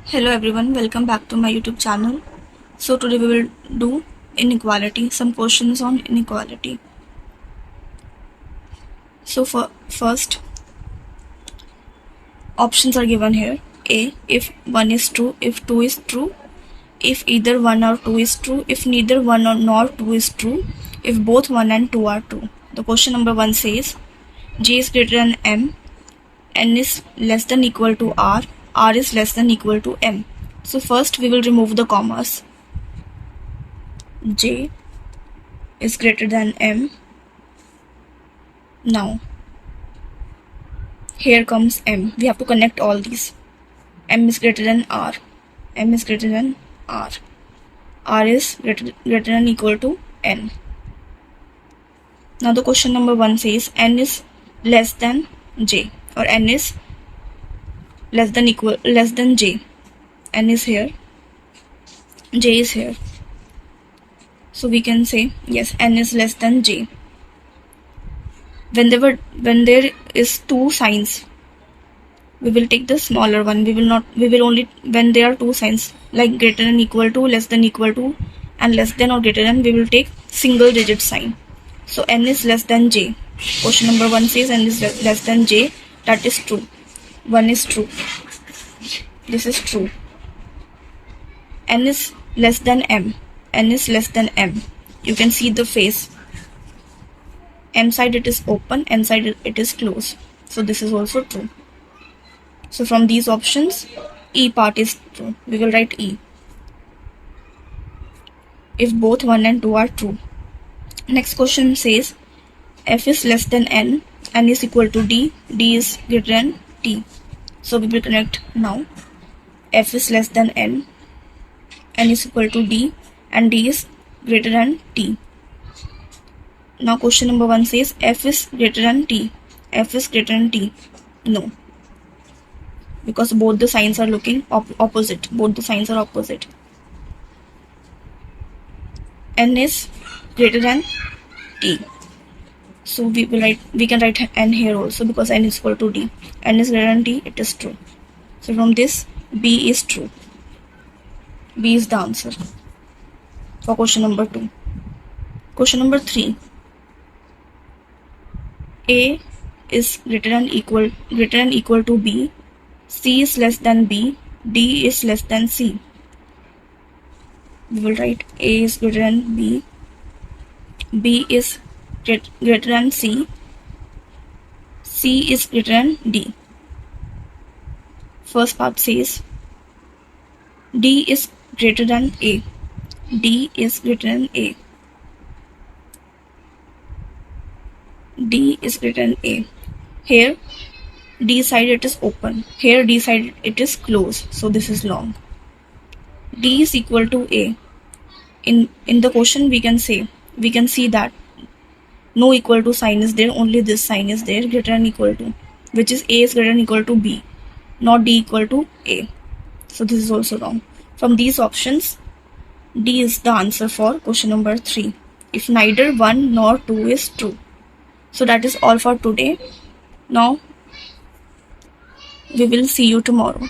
Hello everyone, welcome back to my YouTube channel. So today we will do inequality, some questions on inequality. So first, options are given here. A, if 1 is true, if 2 is true, if either 1 or 2 is true, if neither 1 or nor 2 is true, if both 1 and 2 are true. The question number 1 says, J is greater than M, N is less than equal to R is less than equal to M. So first we will remove the commas. J is greater than M. Now here comes M. We have to connect all these. M is greater than R. M is greater than R. R is greater than equal to N. Now the question number 1 says N is less than J, or N is less than J. N is here, J is here. So we can say yes, N is less than J. When there is two signs, we will take the smaller one. We will only, when there are two signs like greater than equal to, less than equal to, and less than or greater than, we will take single digit sign. So N is less than J. Question number 1 says N is less than J. That is true. 1 is true. This is true. N is less than M. N is less than M. You can see the face. M side it is open, N side it is closed. So this is also true. So from these options, E part is true. We will write E. If both 1 and 2 are true. Next question says, F is less than N, N is equal to D, D is greater than T. So we will connect now. F is less than N, N is equal to D, and D is greater than T. Now question number 1 says F is greater than T. F is greater than T. No. Because both the signs are looking opposite. Both the signs are opposite. N is greater than T. So we can write N here also, because N is equal to D. N is greater than T, it is true. So from this, B is true. B is the answer for question number 2. Question number 3. A is greater than equal to B. C is less than B. D is less than C. We will write A is greater than B. B is greater than C. C is greater than D. First part says D is greater than A. D is greater than A. D is greater than A. Here D side it is open. Here D side it is closed. So this is long. D is equal to A. In the question we can see that no equal to sign is there, only this sign is there, greater than equal to, which is A is greater than equal to B, not D equal to A. So this is also wrong. From these options, D is the answer for question number 3. If neither 1 nor 2 is true. So that is all for today. Now we will see you tomorrow.